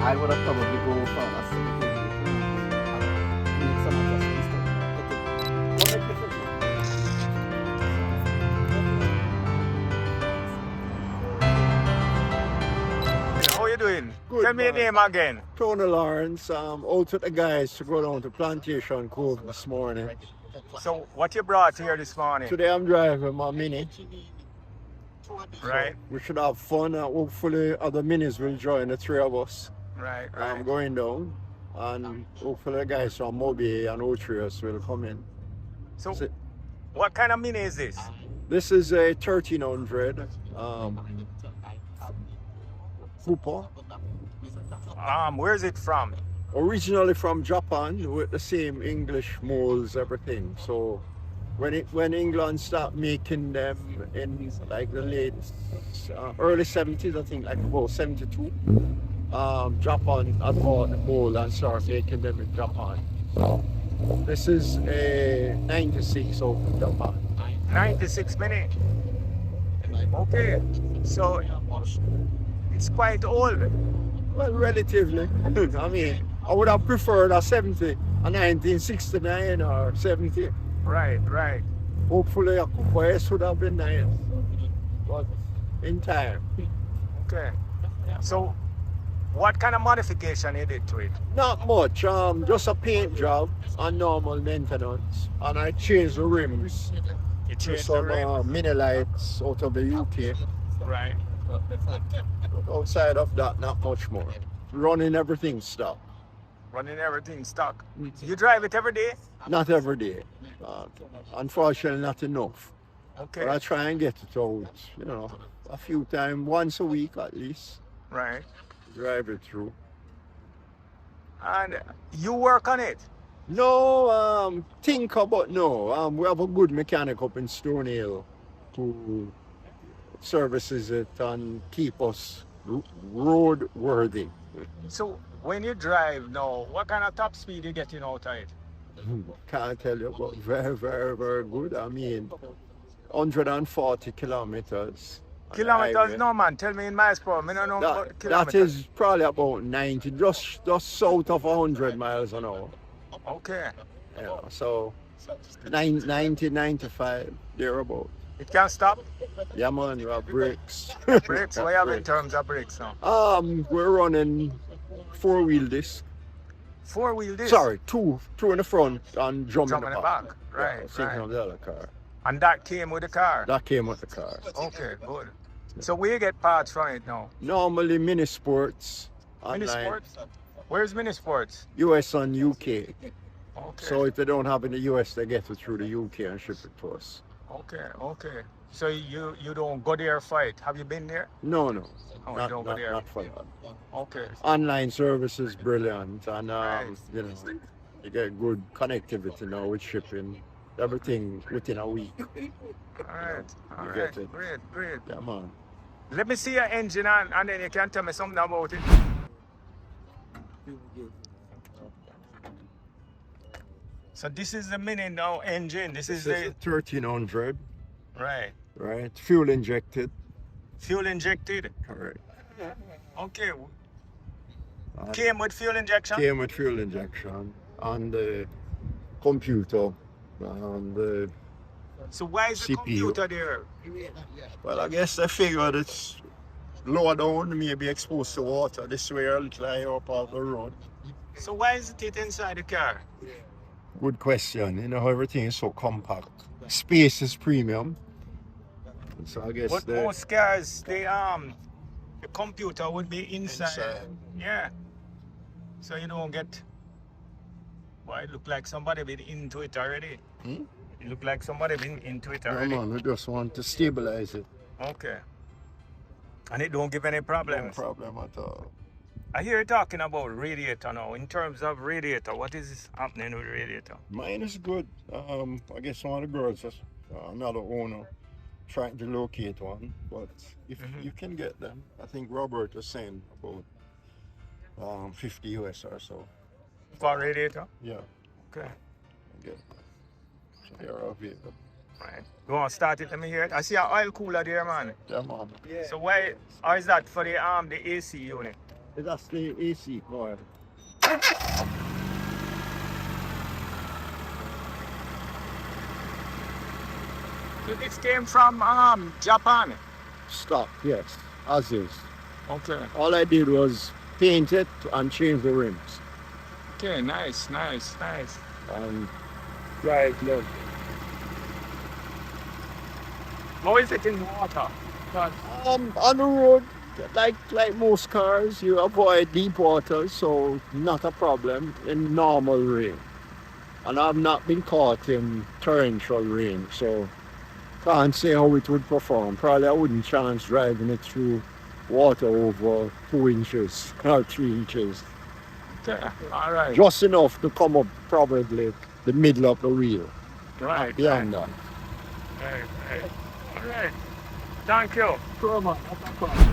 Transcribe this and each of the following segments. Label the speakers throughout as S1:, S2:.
S1: I would have probably go for a 17 and make some adjustments to it. What make difference?
S2: How you doing?
S3: Good,
S2: Tell me your
S3: man.
S2: name again.
S3: Tony Lawrence, out with the guys to go down to Plantation Cove this morning.
S2: So what you brought here this morning?
S3: Today I'm driving my Mini.
S2: Right,
S3: We should have fun. Hopefully other Minis will join the three of us.
S2: right,
S3: I'm
S2: right.
S3: going down, and hopefully the guys from Moby and Ocho Rios will come in.
S2: So
S3: So
S2: what kind of mini is this?
S3: this is a 1300 Cooper,
S2: Where is it from?
S3: originally from Japan with the same English molds, everything. So when England started making them in like the late early 70s, I think like about 72, Japan had bought the mold and started making them in Japan. This is a 96 out of Japan.
S2: 96 mini. Okay, so it's quite old.
S3: Well, relatively. I mean, I would have preferred a 70, a 1969 or 70.
S2: Right, right.
S3: Hopefully a Cooper S would have been nice, but in time.
S2: Okay. So what kind of modification you did to it?
S3: Not much, just a paint job and normal maintenance. And I changed the rims
S2: You
S3: to
S2: changed the
S3: some
S2: rim.
S3: mini lights out of the UK.
S2: Right.
S3: Outside of that, not much more. Running everything stock.
S2: Running everything stock. You drive it every day?
S3: Not every day. Unfortunately, not enough.
S2: Okay.
S3: But I try and get it out, a few times, once a week at least.
S2: Right.
S3: Drive it through.
S2: And you work on it?
S3: No, think about no. We have a good mechanic up in Stone Hill who services it and keep us road worthy.
S2: So when you drive now, what kind of top speed you getting out of it?
S3: Can't tell you, but very, very, very good. I mean, 140 kilometers. on the
S2: Kilometers?
S3: highway.
S2: No, man. Tell me in miles per hour. I don't know about
S3: That
S2: kilometers.
S3: is probably about 90, just south of 100 miles an hour.
S2: Okay.
S3: Yeah, so 90, 95, thereabout.
S2: It can't stop?
S3: Yeah, man, you have brakes.
S2: Brakes? What you have in terms of brakes now?
S3: We're running four-wheel disc.
S2: Four-wheel disc?
S3: Sorry, two in the front and drum
S2: Drum
S3: in the back.
S2: Right,
S3: Yeah, same
S2: right.
S3: from the other car.
S2: And that came with the car?
S3: That came with the car.
S2: Okay, good. So where you get parts from it now?
S3: Normally mini sports.
S2: Mini
S3: online,
S2: Sports? Where's Mini Sports?
S3: US and UK.
S2: Okay.
S3: So if they don't have in the US, they get it through the UK and ship it to us.
S2: Okay, okay. So you don't go there fight. Have you been there?
S3: No.
S2: Oh, you
S3: not,
S2: don't go
S3: not,
S2: there.
S3: not for that.
S2: Okay.
S3: Online service is brilliant, and
S2: Right.
S3: you get good connectivity now with shipping. Everything within a week.
S2: All right. All
S3: You
S2: right.
S3: get it.
S2: Great, great.
S3: Yeah, man.
S2: Let me see your engine and then you can tell me something about it. So this is the Mini now engine. This is
S3: This is
S2: the
S3: 1300,
S2: right.
S3: right? Fuel injected.
S2: Fuel injected.
S3: Correct.
S2: Okay.
S3: And
S2: Came with fuel injection.
S3: came with fuel injection on the computer and the
S2: So why is the
S3: CPU.
S2: computer there?
S3: well, I guess I figured it's lower down, maybe exposed to water. This way a little higher up off the road.
S2: So why is it inside the car?
S3: Good question. Everything is so compact. Space is premium. So I guess
S2: But
S3: the
S2: most cars, the computer would be inside.
S3: Inside.
S2: Yeah. So you don't get. Well, it look like somebody been into it already.
S3: Hmm?
S2: It look like somebody been into it
S3: no,
S2: already.
S3: man, we just want to stabilize it.
S2: Okay. And it don't give any
S3: No
S2: problems.
S3: problem at all.
S2: I hear you talking about radiator now. In terms of radiator, what is happening with radiator?
S3: Mine is good. I guess one of the girls, another owner, trying to locate one. But if you can get them, I think Robert was saying about 50 US or so.
S2: For radiator?
S3: Yeah,
S2: Okay.
S3: I get them. So they are available.
S2: Right. You want to start it? Let me hear it. I see an oil cooler there, man.
S3: Yeah, man.
S2: So how is that for the AC unit?
S3: That's the AC coil.
S2: So this came from Japan.
S3: Stock, yes, as is.
S2: Okay.
S3: All I did was paint it and change the rims.
S2: Okay, nice.
S3: And drive level.
S2: How is it in water?
S3: On the road, like most cars, you avoid deep water, so not a problem in normal rain. And I've not been caught in torrential rain, so can't say how it would perform. Probably I wouldn't chance driving it through water over 2 inches or 3 inches.
S2: Okay, all right.
S3: Just enough to come up probably the middle of the wheel.
S2: Right.
S3: Beyond that.
S2: Right. All right. Thank you.
S3: Sure, man. Not a problem.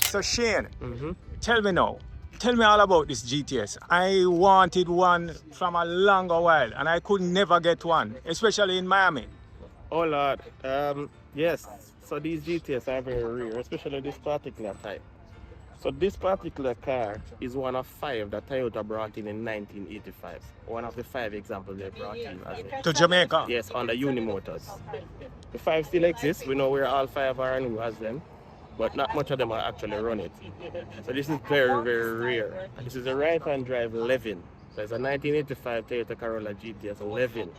S2: So Shane, tell me now. Tell me all about this GTS. I wanted one from a longer while and I could never get one, especially in Miami.
S1: Oh Lord, yes. So these GTS are very rare, especially this particular type. So this particular car is one of 5 that Toyota brought in 1985. One of the 5 examples they brought in.
S2: To Jamaica?
S1: Yes, under Unimotors. The 5 still exist. We know where all 5 are and who has them, but not much of them are actually run it. So this is very, very rare. This is a right-hand drive LEVIN. So it's a 1985 Toyota Corolla GTS LEVIN.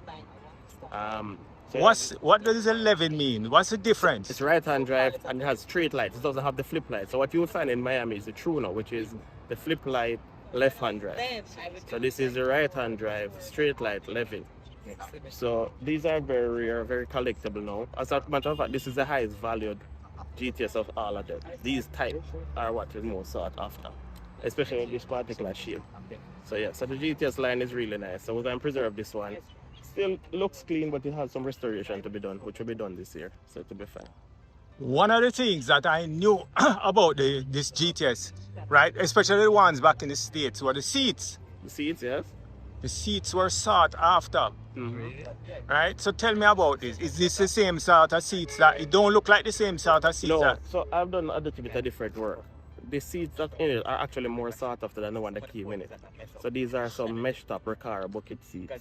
S2: What does 11 mean? What's the difference?
S1: It's right-hand drive and it has straight lights. It doesn't have the flip light. So what you will find in Miami is the Truno, which is the flip light left-hand drive. So this is the right-hand drive straight light LEVIN. So these are very rare, very collectible now. As a matter of fact, this is the highest valued GTS of all of them. These types are what is most sought after, especially in this particular shape. So yeah, so the GTS line is really nice. So we're going to preserve this one. Still looks clean, but it has some restoration to be done, which will be done this year, so it'll be fine.
S2: One of the things that I knew about this GTS, right, especially the ones back in the States, were the seats.
S1: The seats, yes?
S2: The seats were sought after, right? So tell me about this. Is this the same sort of seats that it don't look like the same sort of seats?
S1: No, so I've done a little bit of different work. The seats that in it are actually more sought after than the one that came in it. So these are some mesh top Recaro bucket seats,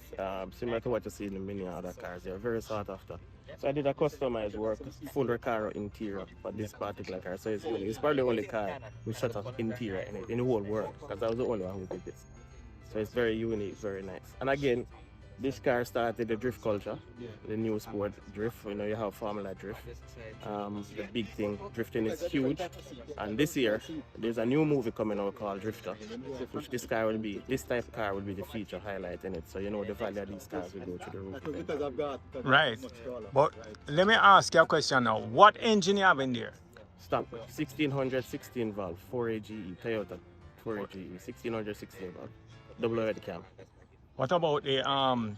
S1: similar to what you see in the many other cars. They're very sought after. So I did a customized work, full Recaro interior for this particular car. So it's unique. It's probably the only car with such an interior in it in the whole world, because I was the only one who did this. So it's very unique, very nice. And again, this car started the drift culture, the new sport drift. You know, you have Formula Drift. The big thing, drifting is huge. And this year, there's a new movie coming out called Drifter, which this type of car will be the feature highlight in it. So you know the value of these cars will go through the roof.
S2: Right. But let me ask you a question now. What engine you have in there?
S1: Stock 1600 16 valve 4AGE Toyota 4AGE 1600 16 valve double head cam.
S2: What about the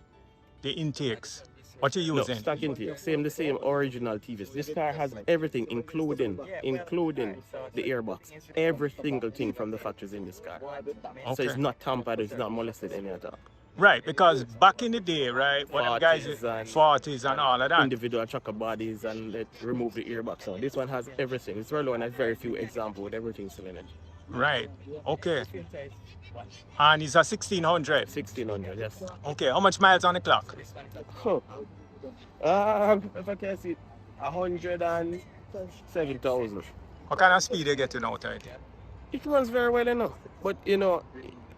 S2: intakes? What you using?
S1: No, stock intake. The same original TVs. This car has everything, including the airbox. Every single thing from the factory is in this car.
S2: Okay.
S1: So it's not tampered, it's not molested any at all.
S2: Right, because back in the day, right, when the guys 40s and all of that.
S1: Individual trucker bodies and let remove the airbox. So this one has everything. It's really one of very few examples with everything still in it.
S2: Right. Okay. And it's a 1600.
S1: 1600, yes.
S2: Okay. How much miles on the clock?
S1: Oh. If I can see, 107,000.
S2: What kind of speed you getting out of it?
S1: It runs very well enough. But you know,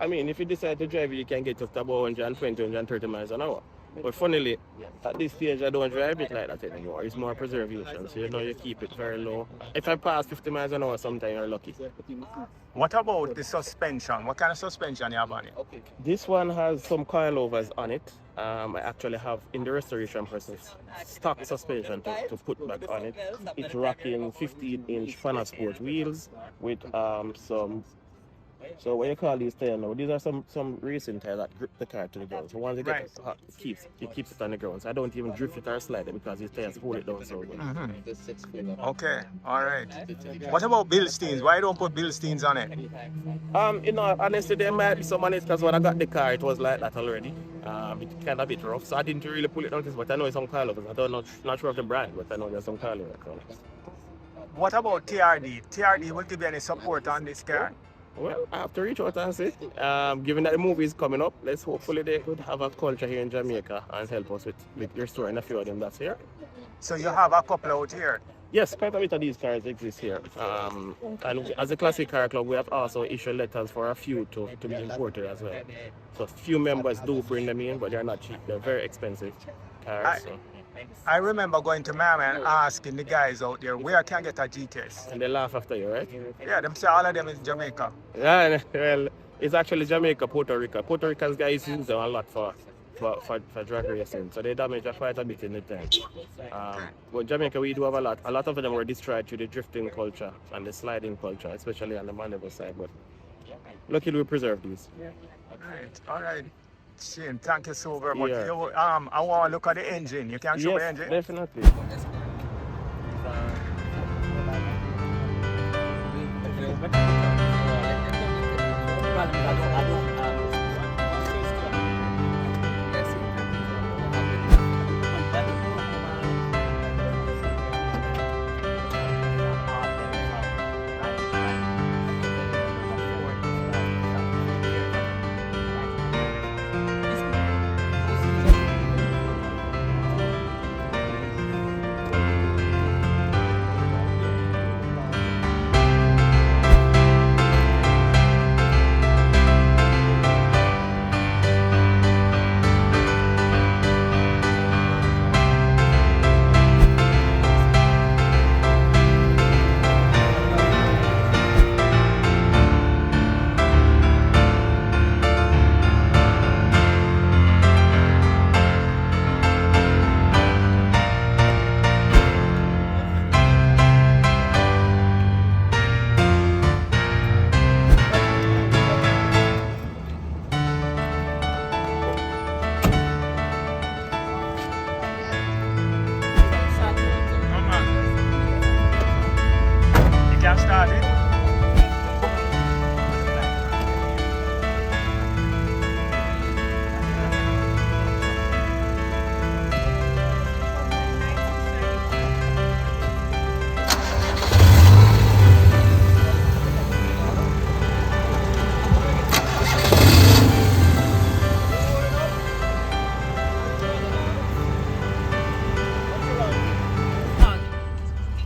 S1: I mean, if you decide to drive it, you can get up to about 120, 130 miles an hour. But funnily, at this stage, I don't drive it like that anymore. It's more preservation, so you know you keep it very low. If I pass 50 miles an hour, sometimes you're lucky.
S2: What about the suspension? What kind of suspension you have on it?
S1: This one has some coilovers on it. I actually have in the restoration process stock suspension to put back on it. It's rocking 15-inch Fana Sport wheels with some So what you call these tires now? These are some racing tires that grip the car to the ground. So once it gets hot, it keeps it on the ground. So I don't even drift it or slide it because these tires hold it down so good.
S2: Okay, all right. What about Bilsteins? Why don't put Bilsteins on it?
S1: You know, honestly, there might be some on it because when I got the car, it was like that already. It kind of a bit rough, so I didn't really pull it down. But I know it's some coilovers. I don't know, not sure of the brand, but I know there's some coilovers.
S2: What about TRD? TRD will give you any support on this car?
S1: Well, I have to reach out and see. Given that the movie is coming up, let's hopefully they could have a culture here in Jamaica and help us with restoring a few of them that's here.
S2: So you have a couple out here?
S1: Yes, quite a bit of these cars exist here. And as a classic car club, we have also issued letters for a few to be imported as well. So a few members do bring them in, but they're not cheap. They're very expensive cars.
S2: I remember going to Miami and asking the guys out there where I can get a GTS.
S1: And they laugh after you, right?
S2: Yeah, them say all of them is Jamaica.
S1: Yeah, well, it's actually Jamaica, Puerto Rico. Puerto Rican's guys use them a lot for drag racing, so they damage quite a bit in the tank. But Jamaica, we do have a lot. A lot of them were destroyed through the drifting culture and the sliding culture, especially on the maneuver side. But luckily, we preserve these.
S2: All right. Shane, thank you so very much.
S1: Yeah.
S2: I want to look at the engine. You can show me the engine?
S1: Definitely.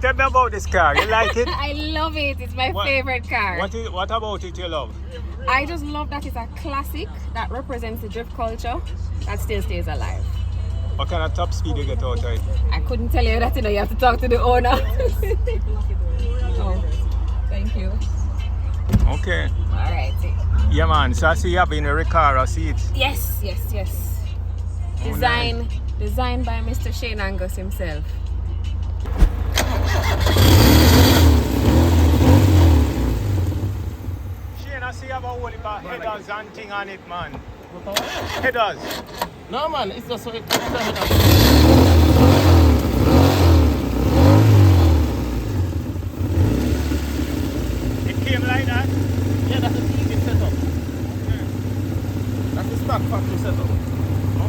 S2: Tell me about this car. You like it?
S4: I love it. It's my favorite car.
S2: What about it you love?
S4: I just love that it's a classic that represents the drift culture that still stays alive.
S2: What kind of top speed you get out of it?
S4: I couldn't tell you that, you have to talk to the owner. Oh, thank you.
S2: Okay.
S4: All right.
S2: Yeah, man. So I see you have in a Recaro seat.
S4: Yes. Designed by Mr. Shane Angus himself.
S2: Shane, I see you have a whole heap of headers and thing on it, man. Headers.
S1: No, man, it's just so it
S2: came like that?
S1: Yeah, that's a TV setup. That's a stock factory setup.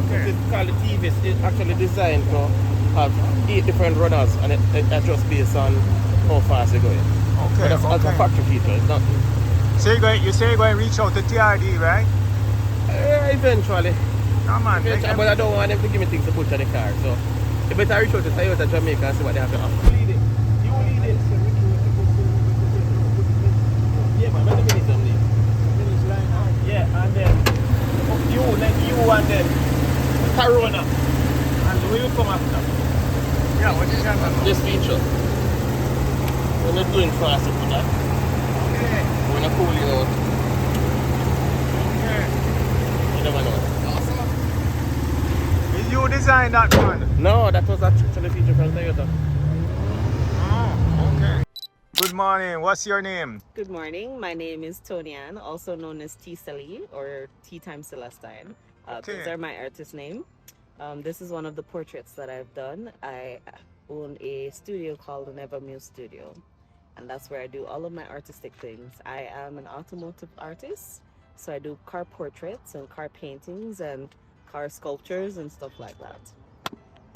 S2: Okay.
S1: It's called the TV. It's actually designed to have 8 different runners and it adjusts based on how fast you're going.
S2: Okay.
S1: But that's a factory feature. It's not.
S2: So you say you're going to reach out to TRD, right?
S1: Eventually.
S2: No, man.
S1: But I don't want them to give me things to put to the car. So you better reach out to Toyota Jamaica and see what they have to offer. You lead it. Yeah, man. Let me finish them there.
S2: Finish line.
S1: Yeah, and then you and then Corona. And we will come after.
S2: Yeah, what is that?
S1: This feature. We're not doing fast for that.
S2: Okay.
S1: We're not cooling out.
S2: Okay.
S1: You never know.
S2: Did you design that one?
S1: No, that was actually a feature from Toyota.
S2: Oh, okay. Good morning. What's your name?
S5: Good morning. My name is Tonian, also known as T Sally or Tea Time Celestine.
S2: Okay.
S5: Those are my artist name. This is one of the portraits that I've done. I own a studio called the Never Muse Studio, and that's where I do all of my artistic things. I am an automotive artist, so I do car portraits and car paintings and car sculptures and stuff like that.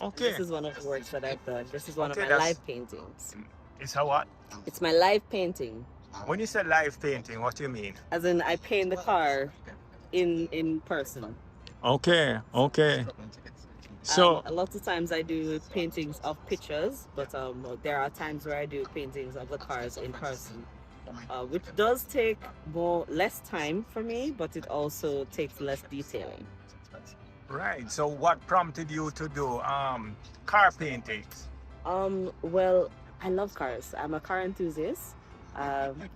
S2: Okay.
S5: This is one of the works that I've done. This is one
S2: Okay,
S5: of my
S2: that's-
S5: live paintings.
S2: It's a what?
S5: It's my live painting.
S2: When you say live painting, what do you mean?
S5: As in, I paint the car in person.
S2: Okay, okay. So,
S5: A lot of times I do paintings of pictures, but there are times where I do paintings of the cars in person, which does take less time for me, but it also takes less detailing.
S2: right. So what prompted you to do car paintings?
S5: Well, I love cars. I'm a car enthusiast. I'm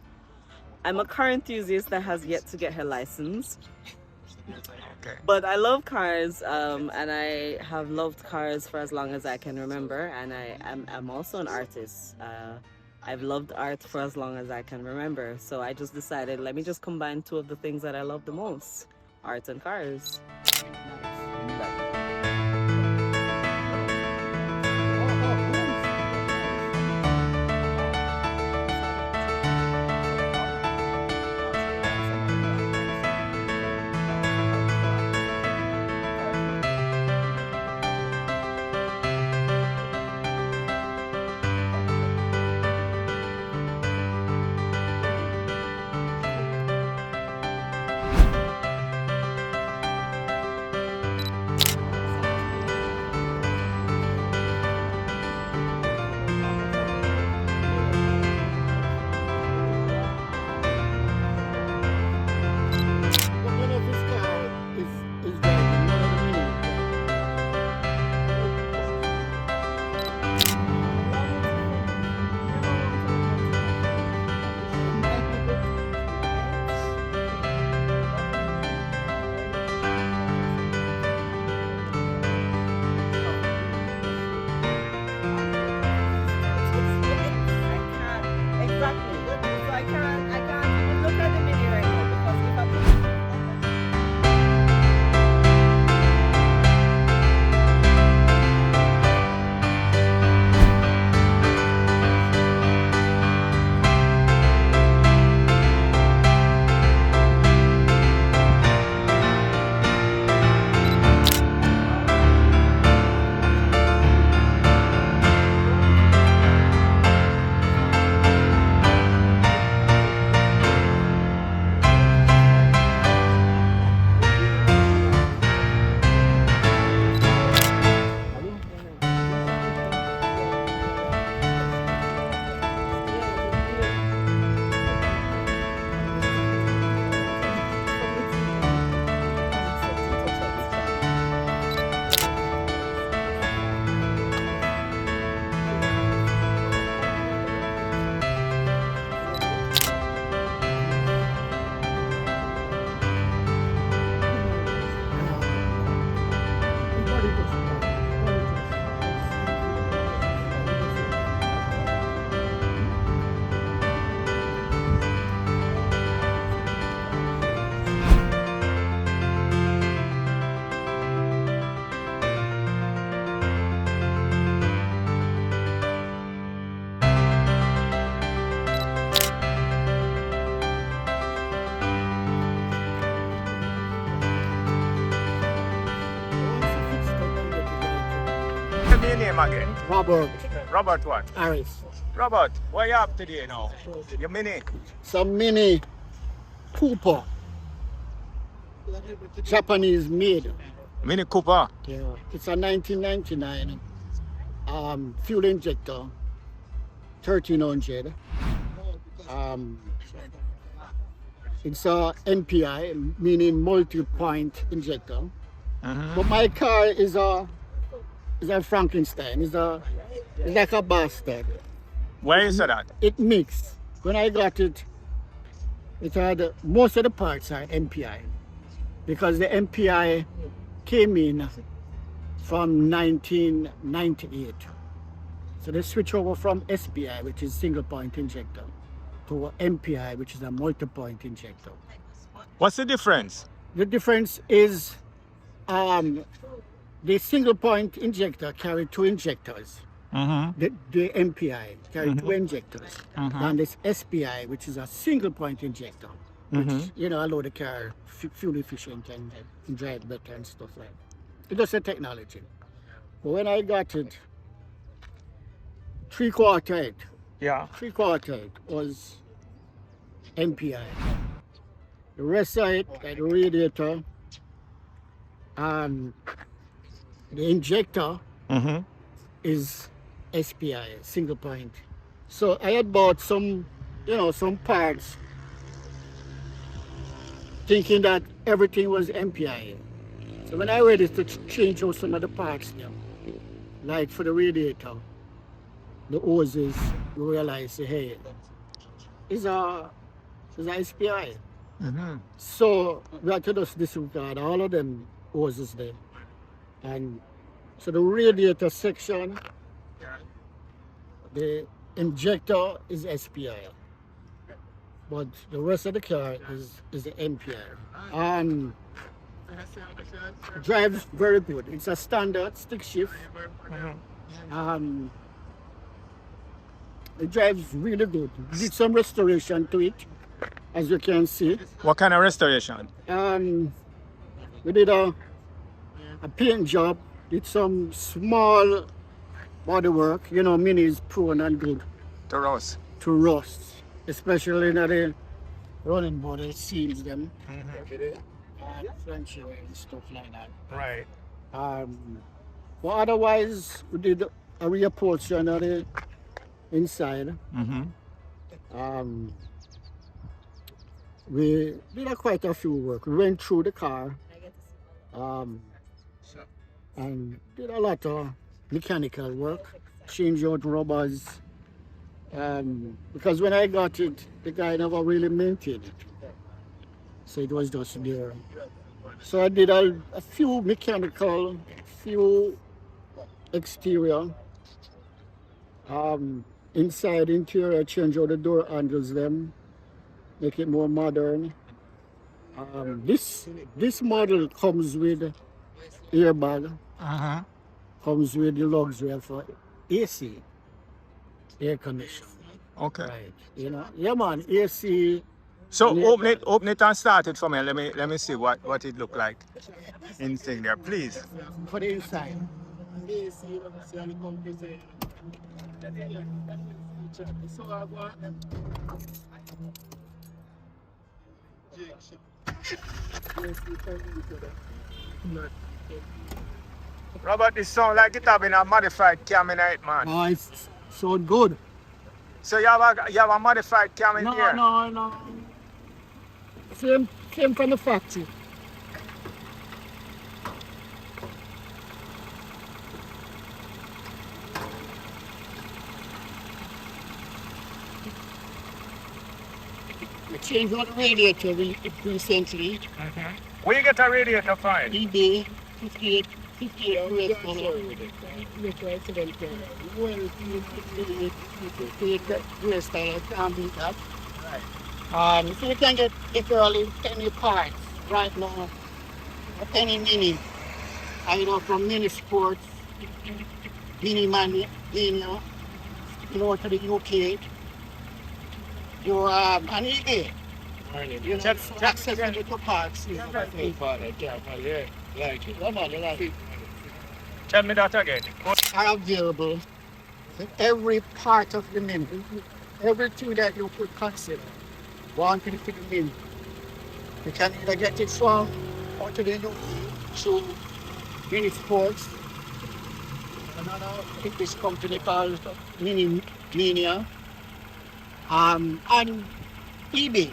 S5: a car enthusiast that has yet to get her license.
S2: Okay.
S5: But I love cars, and I have loved cars for as long as I can remember. And I'm also an artist. I've loved art for as long as I can remember. So I just decided, let me just combine two of the things that I love the most, art and cars.
S3: One of his car is driving, one of the mini.
S5: Exactly. So I can't look at the mini right now because if I put
S2: Tell me your name again.
S3: Robert
S2: Robert what?
S3: Harris.
S2: Robert, what you have today now? Your mini?
S3: Some mini Cooper. Japanese made.
S2: Mini Cooper.
S3: Yeah. It's a 1999 fuel injector, 1300. It's a NPI, meaning multi-point injector. But my car is a Frankenstein. It's like a bastard.
S2: Why you say that?
S3: It mixed. When I got it, it had most of the parts are NPI because the NPI came in from 1998.
S6: So they switch over from SPI, which is single point injector, to MPI, which is a multi-point injector.
S2: What's the difference?
S6: The difference is the single point injector carry 2 injectors. The MPI carry 2 injectors. And this SPI, which is a single point injector, which, you know, allow the car fuel efficient and drive better and stuff like that. It's just a technology. But when I got it, 3/4 it.
S2: Yeah.
S6: 3/4 it was MPI. The rest of it, like the radiator, and the injector is SPI, single point. So I had bought some, you know, some parts thinking that everything was MPI. So when I ready to change out some of the parts now, like for the radiator, the hoses, you realize, hey, it's a SPI. So we had to just disregard all of them hoses there. And so the radiator section, the injector is SPI. But the rest of the car is the MPI. Drives very good. It's a standard stick shift. It drives really good. Did some restoration to it, as you can see.
S2: What kind of restoration?
S6: We did a paint job, did some small body work. You know, Mini is prone and good
S2: To rust.
S6: to rust, especially in the running board, it seals them. French and stuff like that.
S2: Right.
S6: But otherwise, we did a reupholstery on the inside. We did quite a few work. We went through the car and did a lot of mechanical work, change out rubbers. Because when I got it, the guy never really maintained it. So it was just there. So I did a few mechanical, few exterior. Inside, interior, change out the door handles them, make it more modern. This model comes with airbag, comes with the luxury of AC, air conditioning.
S2: Okay.
S6: Right. You know, yeah man, AC.
S2: So open it and start it for me. Let me see what it look like inside there, please.
S6: For the inside.
S2: Robert, this sound like it have been a modified cam in it, man.
S6: Oh, it's so good.
S2: So you have a modified cam in here?
S6: No. Same from the factory. We changed out the radiator recently.
S2: Where you get a radiator from?
S6: eBay, 58 US dollar, can't beat that. So you can get literally any parts right now, any Mini. I know from Mini Sports, Mini Mania, you know, to the UK. You on eBay. You know, accessible to parts.
S2: Tell me that again.
S6: Are available in every part of the Mini. Everything that you could consider. Wanting to the Mini. You can either get it from or to the UK through Mini Sports. Another English company called Mini Mania. And eBay.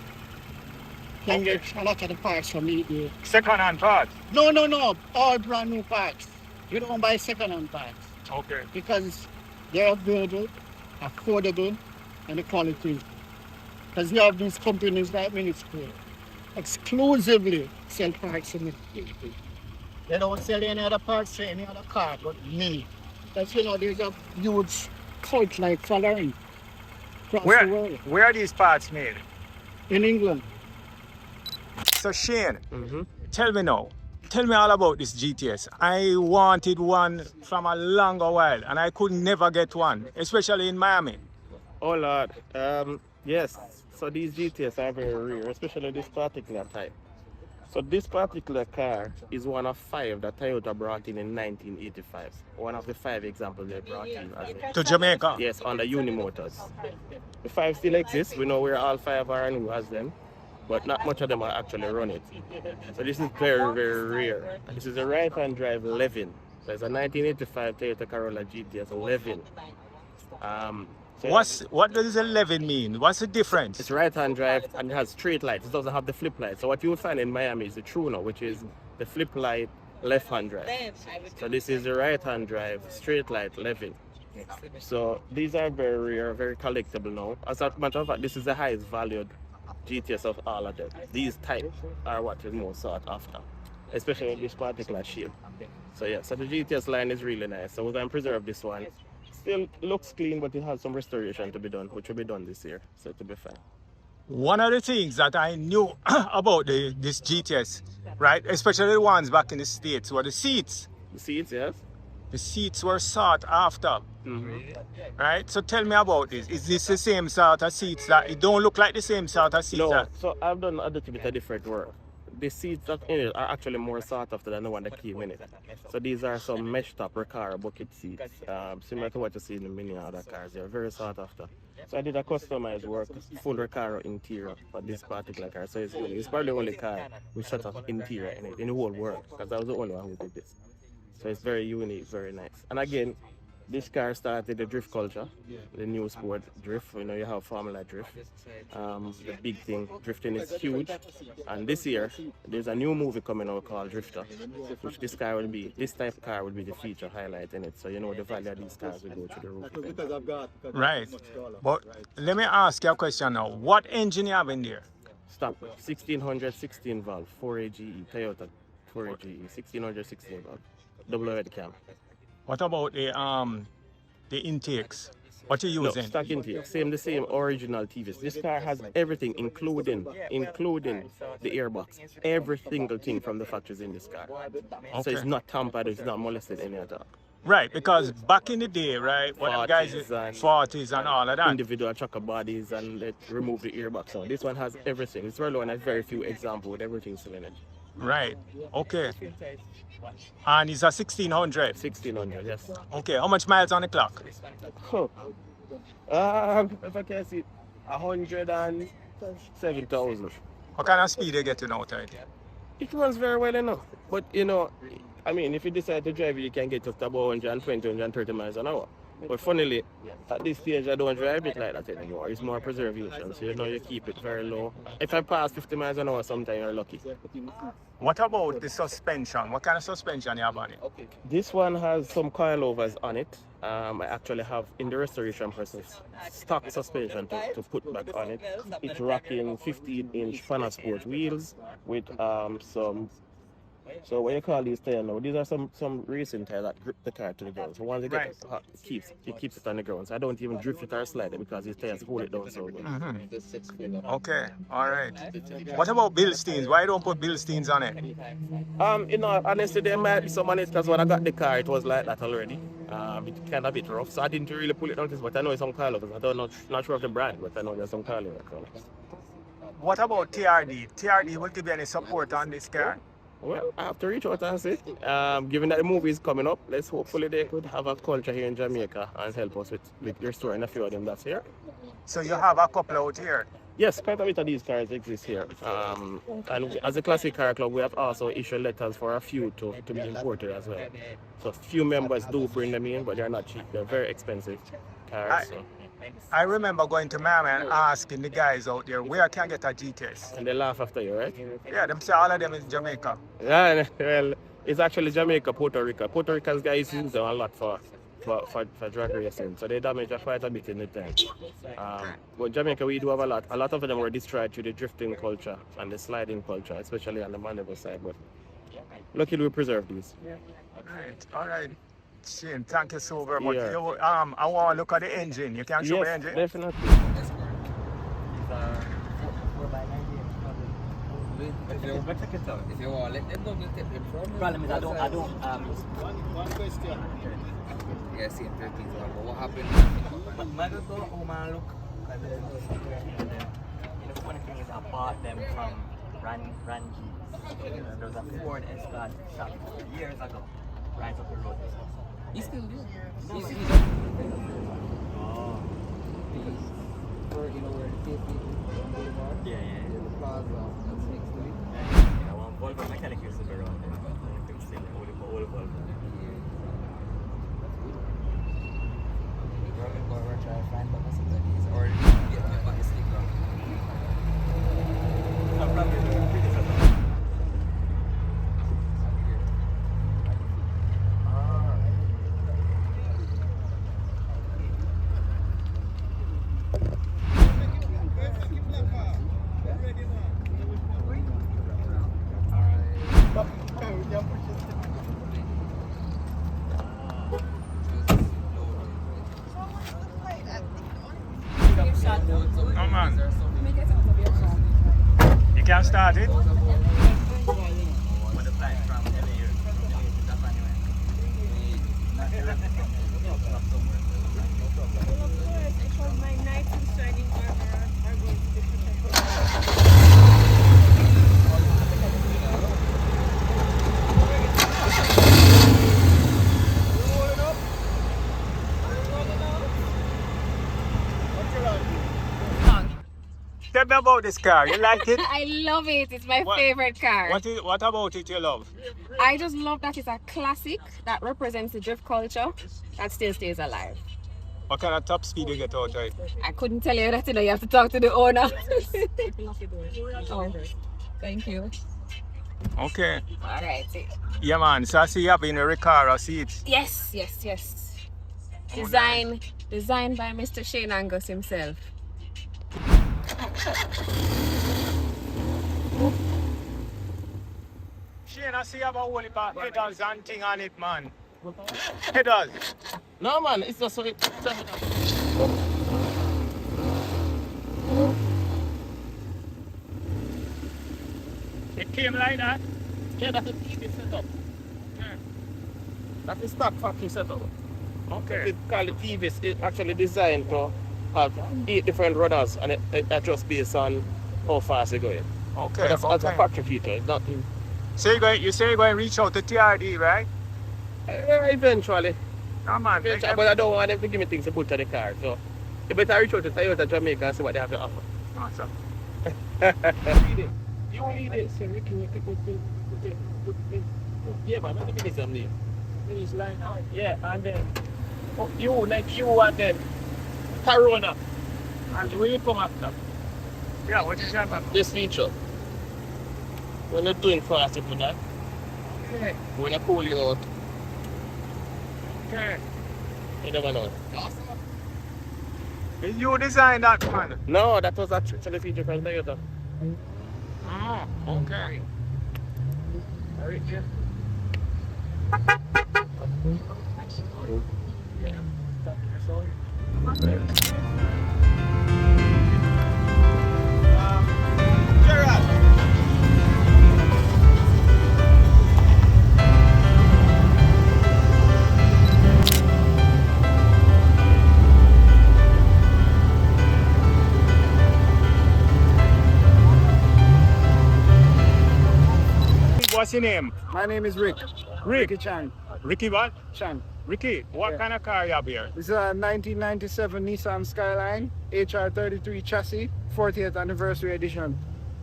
S6: Can get a lot of the parts from eBay.
S2: Second-hand parts?
S6: No. All brand new parts. You don't buy second-hand parts.
S2: Okay.
S6: Because they're available, affordable, and the quality. Because you have these companies like Minispool exclusively sell parts in the eBay. They don't sell any other parts for any other car but Mini. Because you know there's a huge cult like following across the world.
S2: Where are these parts made?
S6: In England.
S2: So Shane,
S1: Mm-hmm.
S2: tell me now. Tell me all about this GTS. I wanted one from a longer while and I could never get one, especially in Miami.
S1: Oh Lord. Yes. So these GTS are very rare, especially this particular type. So this particular car is one of 5 that Toyota brought in 1985. One of the 5 examples they brought in as a,
S2: To Jamaica.
S1: yes, under Unimotors. The 5 still exist. We know where all 5 are new as them, but not much of them are actually run it. So this is very, very rare. This is a right-hand drive LEVIN. So it's a 1985 Toyota Corolla GTS LEVIN. So
S2: What does 11 mean? What's the difference?
S1: it's right-hand drive and it has straight lights. It doesn't have the flip light. So what you will find in Miami is the Truno, which is the flip light left-hand drive. So this is the right-hand drive, straight light LEVIN. So these are very rare, very collectible now. As a matter of fact, this is the highest valued GTS of all of them. These types are what is most sought after, especially in this particular shape. So yeah, so the GTS line is really nice. So we're going to preserve this one. Still looks clean, but it has some restoration to be done, which will be done this year, so it'll be fine.
S2: One of the things that I knew about this GTS, right, especially the ones back in the States, were the seats.
S1: The seats, yes?
S2: The seats were sought after, right? So tell me about this. Is this the same sort of seats that it don't look like the same sort of seats?
S1: No,
S2: that-
S1: so I've done a little bit of different work. The seats that in it are actually more sought after than the one that came in it. So these are some mesh top Recaro bucket seats, similar to what you see in the many other cars. They're very sought after. So I did a customized work, full Recaro interior for this particular car. So it's probably the only car with such an interior in it in the whole world, because I was the only one who did this. So it's very unique, very nice. And again, this car started the drift culture, the new sport drift. You know, you have Formula Drift. The big thing, drifting is huge. And this year, there's a new movie coming out called Drifter, which this type of car will be the feature highlight in it. So you know the value of these cars will go to the roof.
S2: Right. But let me ask you a question now. What engine you have in there?
S1: Stop. 1600 16 valve, 4AGE, Toyota 4AGE, 1600 16 valve, double head cam.
S2: What about the intakes? What you
S1: No,
S2: using?
S1: stock intake, the same original TVs. This car has everything, including the airbox. Every single thing from the factories in this car. So
S2: Okay.
S1: it's not tampered, it's not molested any at all.
S2: Right, because back in the day, right, when the guys
S1: 40s and-
S2: 40s and all of that.
S1: Individual chocker bodies and let remove the earbox. So this one has everything. It's really one of very few examples with everything still in it.
S2: Right. Okay. And it's a 1600.
S1: 1600, yes.
S2: Okay. How much miles on the clock?
S1: Huh. If I can see, 107,000.
S2: What kind of speed they getting out of it?
S1: It runs very well enough. But you know, I mean, if you decide to drive it, you can get up to about 120, 130 miles an hour. But funnily, at this stage, I don't drive it like that anymore. It's more preservation. So you know, you keep it very low. If I pass 50 miles an hour, sometimes you're lucky.
S2: What about the suspension? What kind of suspension you have on it?
S1: This one has some coilovers on it. I actually have in the restoration process stock suspension to put back on it. It's rocking 15-inch Sport wheels with some. So what you call these tires now? These are some racing tires that grip the car to the ground. So once it gets hot, it keeps it on the ground. So I don't even drift it or slide it because these tires hold it down so good.
S2: Okay. All right. What about Bilsteins? Why don't put Bilsteins on it?
S1: You know, honestly, there might be some on it because when I got the car, it was like that already. It kind of a bit rough, so I didn't really pull it on this. But I know it's some coilovers. I don't know, not sure of the brand, but I know there's some coilovers.
S2: What about TRD? TRD will give you any support on this car?
S1: Well, I have to reach out and say, given that the movie is coming up, let's hopefully they could have a culture here in Jamaica and help us with restoring a few of them that's here.
S2: So you have a couple out here.
S1: Yes, quite a bit of these cars exist here. And as a classic car club, we have also issued letters for a few to be imported as well. So few members do bring them in, but they're not cheap. They're very expensive cars.
S2: I remember going to Miami and asking the guys out there where I can get a GTS.
S1: And they laugh after you, right?
S2: Yeah, them say all of them is Jamaica.
S1: Yeah, well, it's actually Jamaica, Puerto Rico. Puerto Rican's guys use them a lot for drag racing, so they damage quite a bit in the time. But Jamaica, we do have a lot. A lot of them were destroyed through the drifting culture and the sliding culture, especially on the maneuver side. But luckily, we preserve these.
S2: All right. Shane, thank you so very much.
S1: Yeah.
S2: You, I want to look at the engine. You can show me the
S1: Yes,
S2: engine?
S1: definitely.
S7: If you want, check it out. If you want, let them know. We'll take them from.
S8: Problem is, I don't.
S6: One question.
S7: Yeah, same 13. But what happened?
S8: My go home and look. And then, you know, funny thing is, I bought them from Ranji. There was a Ford Escort shop years ago, right up the road.
S7: He's still there. He's
S8: Oh.
S7: because you know where the KP Boulevard.
S8: Yeah.
S7: The plaza that's next to it.
S8: Yeah, one Volvo mechanic used to be around there. You can see the old Volvo.
S7: We're trying to find but some of these or get me back the sticker.
S8: I'm probably the biggest of them.
S2: Come on. You can start it.
S8: When the flight from LA to Japan,
S2: Tell me about this car. You like it?
S4: I love it. It's my
S2: What-
S4: favorite car.
S2: What about it you love?
S4: I just love that it's a classic that represents the drift culture that still stays alive.
S2: What kind of top speed you get out of it?
S4: I couldn't tell you that, you have to talk to the owner. Oh, thank you.
S2: Okay.
S4: All right.
S2: Yeah, man. So I see you having a Recaro seat.
S4: Yes. Designed by Mr. Shane Angus himself.
S2: Shane, I see you have a whole heap of headers and thing on it, man. Headers.
S1: No, man, it's just so it.
S2: It came like that.
S1: Yeah, that's a TV setup. That's the stock factory setup.
S2: Okay.
S1: It's called the TV. It's actually designed to have 8 different rudders and it adjusts based on how fast you're going.
S2: Okay.
S1: That's a
S2: Okay.
S1: factory feature. It's not
S2: So you say you're going to reach out to TRD, right?
S1: eventually.
S2: Come on.
S1: Eventually, but I don't want them to give me things to put on the car. So you better reach out to Toyota Jamaica and see what they have to offer.
S2: Awesome.
S1: You need it. Yeah, man, let me get some name. Finish line out. Yeah, and then you and then Corona. And we come after.
S2: Yeah, what is that?
S1: This feature. We're not doing fast with that.
S2: Okay.
S1: We're not pulling out.
S2: Okay.
S1: You never know.
S2: You designed that, man?
S1: No, that was actually the feature from Toyota.
S2: Oh, okay.
S1: Alright, yeah.
S2: What's your name?
S6: My name is Rick.
S2: Rick.
S6: Ricky Chang.
S2: Ricky what?
S6: Chang.
S2: Ricky, what
S6: Yeah.
S2: kind of car you have here?
S6: This is a 1997 Nissan Skyline HR33 chassis, 40th anniversary edition.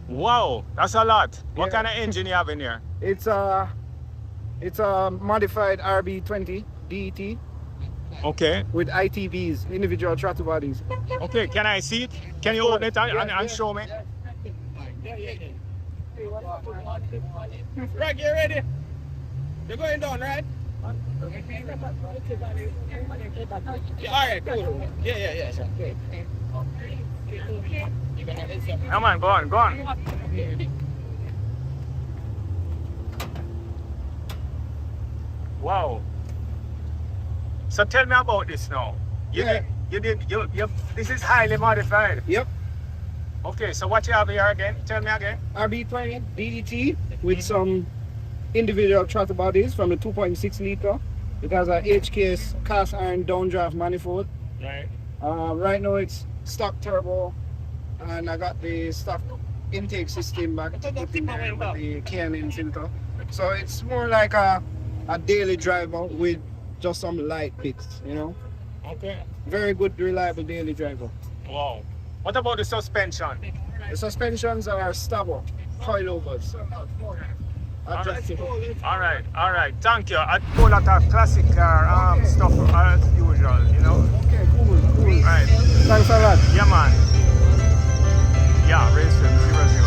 S2: Wow, that's a lot. What
S6: Yeah.
S2: kind of engine you have in here?
S6: It's a modified RB20 DET
S2: Okay.
S6: with ITBs, individual throttle bodies.
S2: Okay, can I see it? Can you open it and show me?
S1: Right, you ready? You're going down, right? Yeah, alright, cool. Yeah.
S2: Come on, go on. Wow. So tell me about this now.
S6: Yeah.
S2: This is highly modified.
S6: Yep.
S2: Okay, so what you have here again? Tell me again.
S6: RB20 DDT with some individual throttle bodies from the 2.6 liter. It has a HKS cast iron downdraft manifold.
S2: Right.
S6: Right now it's stock turbo, and I got the stock intake system back in there with the K&N filter. So it's more like a daily driver with just some light bits, you know.
S2: Okay.
S6: Very good, reliable daily driver.
S2: Wow. What about the suspension?
S6: The suspensions are stubborn coilovers. Adjustable.
S2: All right. Thank you. I pull out a classic car stuff as usual, you know.
S6: Okay, cool.
S2: Right.
S6: Thanks a lot.
S2: Yeah, man. Yeah, race 0-0.